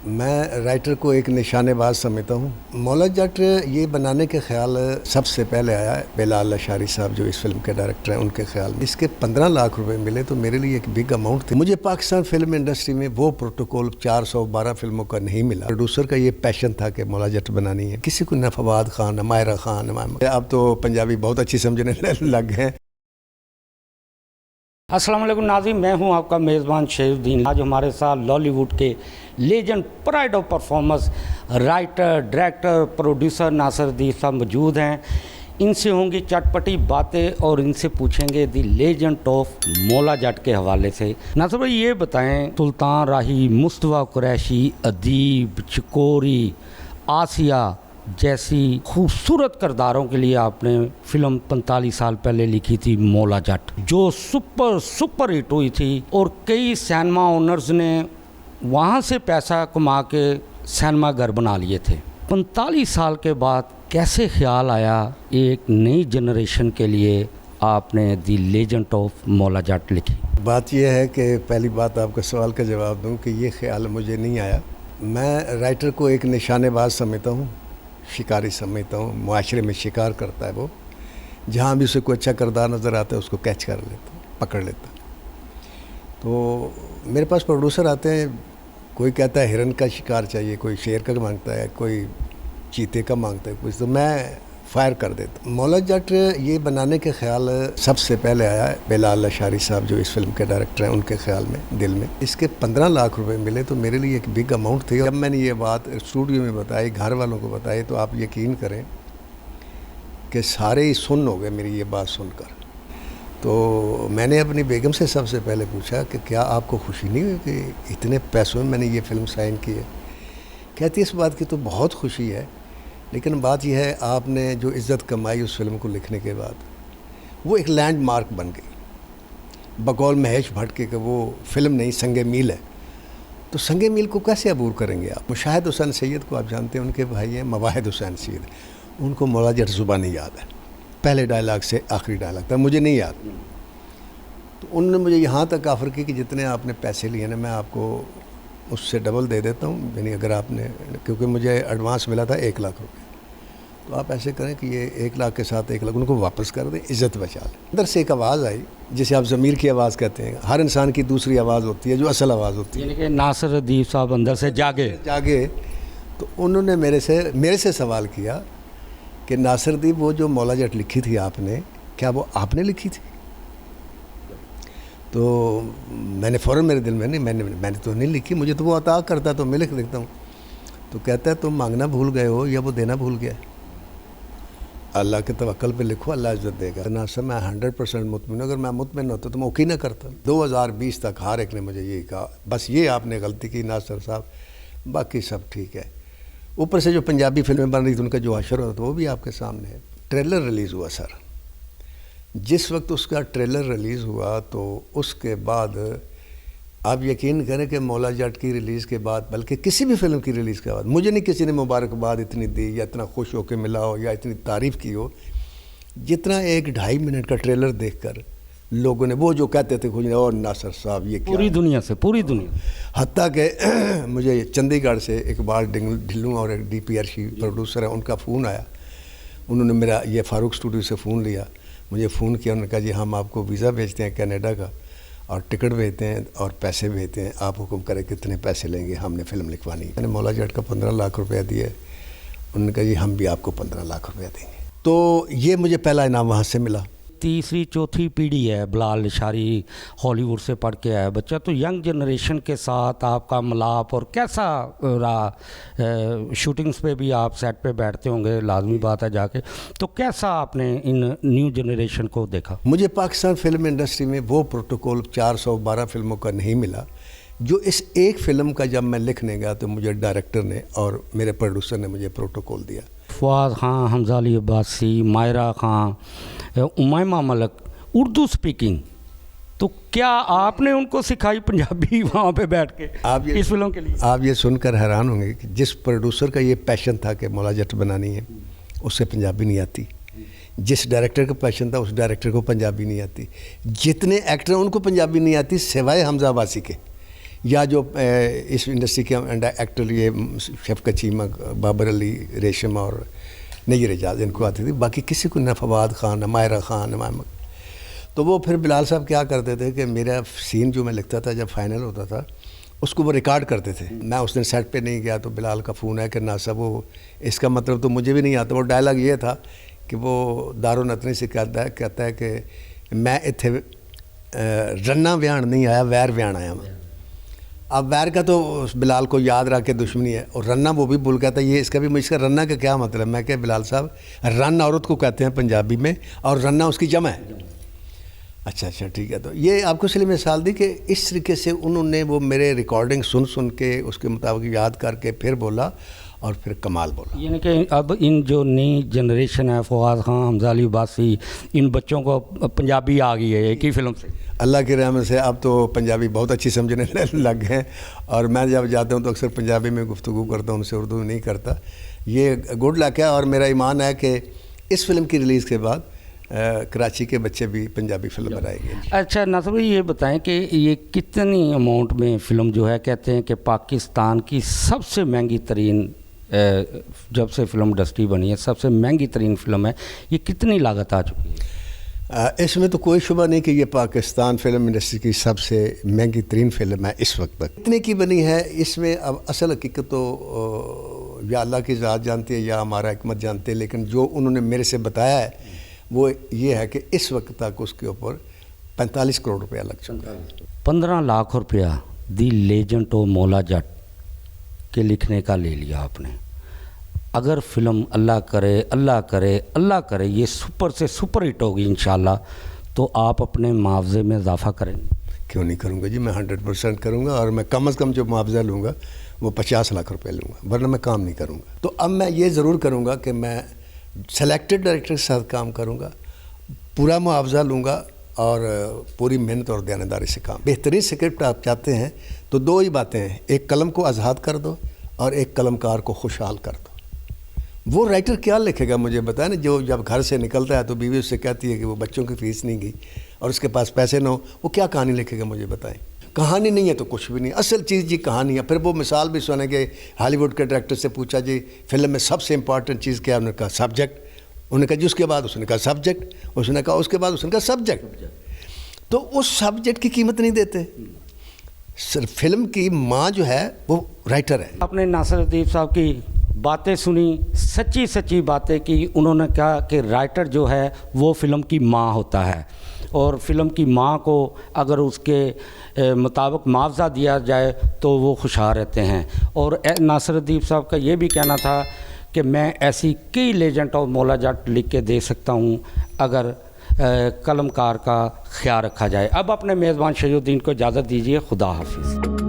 میں رائٹر کو ایک نشانے باز سمجھتا ہوں۔ مولا جٹ یہ بنانے کے خیال سب سے پہلے آیا ہے بلال اشاری صاحب جو اس فلم کے ڈائریکٹر ہیں، ان کے خیال میں اس کے 15 لاکھ روپے ملے تو میرے لیے ایک بگ اماؤنٹ تھی۔ مجھے پاکستان فلم انڈسٹری میں وہ پروٹوکول 412 فلموں کا نہیں ملا۔ پروڈیوسر کا یہ پیشن تھا کہ مولا جٹ بنانی ہے، کسی کو نہ فواد خان، نہ ماہرہ خان، اب تو پنجابی بہت اچھی سمجھنے لگ گئے۔ السلام علیکم ناظرین، میں ہوں آپ کا میزبان شہید الدین۔ آج ہمارے ساتھ لالی ووڈ کے legend pride of performance writer, director, producer Nasir Uddin صاحب موجود ہیں۔ ان سے ہوں گی چٹ پٹی باتیں اور ان سے پوچھیں گے دی لیجنڈ آف مولا جٹ کے حوالے سے۔ ناصر بھائی یہ بتائیں، سلطان راہی، مصطفیٰ قریشی، ادیب، چکوری، آسیہ جیسی خوبصورت کرداروں کے لیے آپ نے فلم 45 سال پہلے لکھی تھی مولا جٹ، جو سپر ہٹ ہوئی تھی اور کئی سینما اونرز نے وہاں سے پیسہ کما کے سینما گھر بنا لیے تھے۔ 45 سال کے بعد کیسے خیال آیا ایک نئی جنریشن کے لیے آپ نے دی لیجنڈ آف مولا جٹ لکھی؟ بات یہ ہے کہ پہلی بات آپ کے سوال کا جواب دوں کہ یہ خیال مجھے نہیں آیا۔ میں رائٹر کو ایک نشانے باز سمجھتا ہوں، شکاری سمجھتا ہوں، معاشرے میں شکار کرتا ہے وہ، جہاں بھی اسے کوئی اچھا کردار نظر آتا ہے اس کو کیچ کر لیتا، پکڑ لیتا۔ تو میرے پاس پروڈیوسر آتے ہیں، کوئی کہتا ہے ہرن کا شکار چاہیے، کوئی شیر کا مانگتا ہے، کوئی چیتے کا مانگتا ہے، کچھ تو میں فائر کر دیتا۔ مولا جٹ یہ بنانے کے خیال سب سے پہلے آیا ہے بلال اشاری صاحب جو اس فلم کے ڈائریکٹر ہیں، ان کے خیال میں، دل میں اس کے 15 لاکھ روپے ملے تو میرے لیے ایک بگ اماؤنٹ تھی۔ جب میں نے یہ بات اسٹوڈیو میں بتائی، گھر والوں کو بتائی، تو آپ یقین کریں کہ سارے ہی سن ہو گئے میری یہ بات سن کر۔ تو میں نے اپنی بیگم سے سب سے پہلے پوچھا کہ کیا آپ کو خوشی نہیں ہوئی کہ اتنے پیسوں میں میں نے یہ فلم سائن کی ہے؟ کہتی اس بات کی تو بہت خوشی ہے، لیکن بات یہ ہے آپ نے جو عزت کمائی اس فلم کو لکھنے کے بعد، وہ ایک لینڈ مارک بن گئی۔ بقول مہیش بھٹ کے کہ وہ فلم نہیں سنگ میل ہے، تو سنگ میل کو کیسے عبور کریں گے آپ؟ مشاہد حسین سید کو آپ جانتے ہیں، ان کے بھائی ہیں مواحد حسین سید، ان کو مولا جٹ زبانی یاد ہے، پہلے ڈائلاگ سے آخری ڈائلاگ تھا، مجھے نہیں یاد۔ تو انہوں نے مجھے یہاں تک آفر کی کہ جتنے آپ نے پیسے لیے نا، میں آپ کو اس سے ڈبل دے دیتا ہوں، یعنی اگر آپ نے، کیونکہ مجھے ایڈوانس ملا تھا 1 لاکھ روپے، تو آپ ایسے کریں کہ یہ 1 لاکھ کے ساتھ 1 لاکھ ان کو واپس کر دیں، عزت بچا لیں۔ اندر سے ایک آواز آئی جسے آپ ضمیر کی آواز کہتے ہیں، ہر انسان کی دوسری آواز ہوتی ہے جو اصل آواز ہوتی ہے، یعنی کہ ناصر الدین صاحب اندر سے جاگے۔ تو انہوں نے میرے سے سوال کیا کہ ناصر دی، وہ جو مولا جٹ لکھی تھی آپ نے، کیا وہ آپ نے لکھی تھی؟ تو میں نے فوراً میرے دل میں نہیں، میں نے تو نہیں لکھی، مجھے تو وہ عطا کرتا تو میں لکھ دیتا ہوں۔ تو کہتا ہے تم مانگنا بھول گئے ہو یا وہ دینا بھول گیا؟ اللہ کے توکل پہ لکھو، اللہ عزت دے گا۔ ناصر میں 100% مطمئن ہوں، اگر میں مطمئن ہوتا تو میں اوکی نہ کرتا۔ 2020 تک ہر ایک نے مجھے یہی کہا، بس یہ آپ نے غلطی کی ناصر صاحب، باقی سب ٹھیک ہے۔ اوپر سے جو پنجابی فلمیں بن رہی تھیں ان کا جو حشر ہوتا وہ بھی آپ کے سامنے ہے۔ ٹریلر ریلیز ہوا سر، جس وقت اس کا ٹریلر ریلیز ہوا تو اس کے بعد آپ یقین کریں کہ مولا جٹ کی ریلیز کے بعد، بلکہ کسی بھی فلم کی ریلیز کے بعد، مجھے نہیں کسی نے مبارکباد اتنی دی یا اتنا خوش ہو کے ملا ہو یا اتنی تعریف کی ہو جتنا ایک 2.5 منٹ کا ٹریلر دیکھ کر لوگوں نے، وہ جو کہتے تھے خوش، اور ناصر صاحب یہ کیا، پوری دنیا سے، پوری دنیا، حتیٰ کہ مجھے چندی گڑھ سے اقبال ڈھلوں اور ایک DP عرشی پروڈیوسر ہے، ان کا فون آیا، انہوں نے میرا یہ فاروق اسٹوڈیو سے فون لیا، مجھے فون کیا، انہوں نے کہا جی ہم آپ کو ویزا بھیجتے ہیں کینیڈا کا اور ٹکٹ بھیجتے ہیں اور پیسے بھیجتے ہیں، آپ حکم کریں کتنے پیسے لیں گے، ہم نے فلم لکھوانی ہے۔ میں نے مولا جٹ کا 15 لاکھ روپیہ دیے، انہوں نے کہا جی ہم بھی آپ کو 15 لاکھ روپیہ دیں گے۔ تو یہ مجھے پہلا انعام وہاں سے ملا۔ تیسری چوتھی پیڑھی ہے، بلال اشاری ہالی ووڈ سے پڑھ کے آیا بچہ، تو ینگ جنریشن کے ساتھ آپ کا ملاپ اور کیسا رہا؟ شوٹنگز پہ بھی آپ سیٹ پہ بیٹھتے ہوں گے، لازمی بات ہے جا کے، تو کیسا آپ نے ان نیو جنریشن کو دیکھا؟ مجھے پاکستان فلم انڈسٹری میں وہ پروٹوکول 412 فلموں کا نہیں ملا جو اس ایک فلم کا جب میں لکھنے گیا تو مجھے ڈائریکٹر نے اور میرے پروڈیوسر نے مجھے پروٹوکول دیا۔ فواد خان، حمزہ علی عباسی، ماہرہ خان، امیمہ ملک، اردو سپیکنگ، تو کیا آپ نے ان کو سکھائی پنجابی وہاں پہ بیٹھ کے اس فلم کے لیے؟ آپ یہ سن کر حیران ہوں گے کہ جس پروڈیوسر کا یہ پیشن تھا کہ مولا جٹ بنانی ہے، اس سے پنجابی نہیں آتی۔ جس ڈائریکٹر کا پیشن تھا اس ڈائریکٹر کو پنجابی نہیں آتی۔ جتنے ایکٹر ہیں ان کو پنجابی نہیں آتی سوائے حمزہ عباسی کے، یا جو اس انڈسٹری کے ایکٹر یہ شفقت چیمہ، بابر علی، ریشم اور نیر اعجاز، ان کو آتی تھی، باقی کسی کو نہ فواد خان، نہ ماہرہ خان، نہ محمد. تو وہ پھر بلال صاحب کیا کرتے تھے کہ میرا سین جو میں لکھتا تھا جب فائنل ہوتا تھا اس کو وہ ریکارڈ کرتے تھے. میں اس دن سیٹ پہ نہیں گیا تو بلال کا فون ہے کہ ناصر وہ اس کا مطلب تو مجھے بھی نہیں آتا. وہ ڈائلاگ یہ تھا کہ وہ دارالنتنی سے کہتا ہے کہ میں اتھے رنا ویان نہیں آیا، ویر ویان آیا میں. اب ویر کا تو بلال کو یاد رکھ کے دشمنی ہے، اور رنا وہ بھی بھول گیا تھا. یہ اس کا بھی اس کا رنا کا کیا مطلب؟ میں کہ بلال صاحب رن عورت کو کہتے ہیں پنجابی میں، اور رنا اس کی جمع ہے. اچھا ٹھیک ہے. تو یہ آپ کو اس لیے مثال دی کہ اس طریقے سے انہوں نے وہ میرے ریکارڈنگ سن کے اس کے مطابق یاد کر کے پھر بولا اور پھر کمال بولا. یعنی کہ اب ان جو نئی جنریشن ہے، فواد خان، حمزہ علی عباسی، ان بچوں کو پنجابی آ گئی ہے ایک ہی فلم سے. اللہ کی رحمت سے اب تو پنجابی بہت اچھی سمجھنے لگ گئے ہیں، اور میں جب جاتا ہوں تو اکثر پنجابی میں گفتگو کرتا ہوں، ان سے اردو نہیں کرتا. یہ گڈ لک ہے، اور میرا ایمان ہے کہ اس فلم کی ریلیز کے بعد کراچی کے بچے بھی پنجابی فلم بنائیں گے. اچھا ناصر بھائی یہ بتائیں کہ یہ کتنی اماؤنٹ میں فلم جو ہے، کہتے ہیں کہ پاکستان کی سب سے مہنگی ترین، جب سے فلم انڈسٹری بنی ہے سب سے مہنگی ترین فلم ہے، یہ کتنی لاگت آ چکی ہے؟ اس میں تو کوئی شبہ نہیں کہ یہ پاکستان فلم انڈسٹری کی سب سے مہنگی ترین فلم ہے اس وقت تک. اتنے کی بنی ہے، اس میں اب اصل حقیقت تو یا اللہ کی ذات جانتی ہے یا ہمارا حکمت جانتے ہیں، لیکن جو انہوں نے میرے سے بتایا ہے وہ یہ ہے کہ اس وقت تک اس کے اوپر 45 کروڑ روپیہ لگ چکا ہے. 15 لاکھ روپیہ دی لیجنڈ آف مولا جٹ کے لکھنے کا لے لیا آپ نے. اگر فلم اللہ کرے یہ سپر سے سپر ہٹ ہوگی انشاءاللہ، تو آپ اپنے معاوضے میں اضافہ کریں گے؟ کیوں نہیں کروں گا جی، میں 100% کروں گا، اور میں کم از کم جو معاوضہ لوں گا وہ 50 لاکھ روپے لوں گا، ورنہ میں کام نہیں کروں گا. تو اب میں یہ ضرور کروں گا کہ میں سلیکٹڈ ڈائریکٹر کے ساتھ کام کروں گا، پورا معاوضہ لوں گا، اور پوری محنت اور دیانتداری سے کام. بہترین سکرپٹ آپ چاہتے ہیں تو دو ہی باتیں ہیں، ایک قلم کو آزاد کر دو اور ایک قلم کار کو خوشحال کر دو. وہ رائٹر کیا لکھے گا مجھے بتائیں نا، جو جب گھر سے نکلتا ہے تو بیوی اس سے کہتی ہے کہ وہ بچوں کی فیس نہیں گئی اور اس کے پاس پیسے نہ ہو، وہ کیا کہانی لکھے گا مجھے بتائیں. کہانی نہیں ہے تو کچھ بھی نہیں، اصل چیز جی کہانی ہے. پھر وہ مثال بھی سنے کہ ہالی ووڈ کے ڈائریکٹر سے پوچھا جی فلم میں سب سے امپورٹنٹ چیز کیا ہے؟ انہوں نے کہا سبجیکٹ. انہوں نے کہا جی اس کے بعد؟ اس نے کہا سبجیکٹ. اس نے کہا اس کے بعد؟ اس نے کہا سبجیکٹ. تو اس سبجیکٹ کی قیمت نہیں دیتے. فلم کی ماں جو ہے وہ رائٹر ہے. آپ نے ناصر ادیب صاحب کی باتیں سنی، سچی باتیں کی. انہوں نے کہا کہ رائٹر جو ہے وہ فلم کی ماں ہوتا ہے، اور فلم کی ماں کو اگر اس کے مطابق معاوضہ دیا جائے تو وہ خوشحال رہتے ہیں. اور ناصر ادیب صاحب کا یہ بھی کہنا تھا کہ میں ایسی کئی لیجنڈ آف مولا جٹ لکھ کے دے سکتا ہوں اگر قلم کار کا خیال رکھا جائے. اب اپنے میزبان شہید الدین کو اجازت دیجیے. خدا حافظ.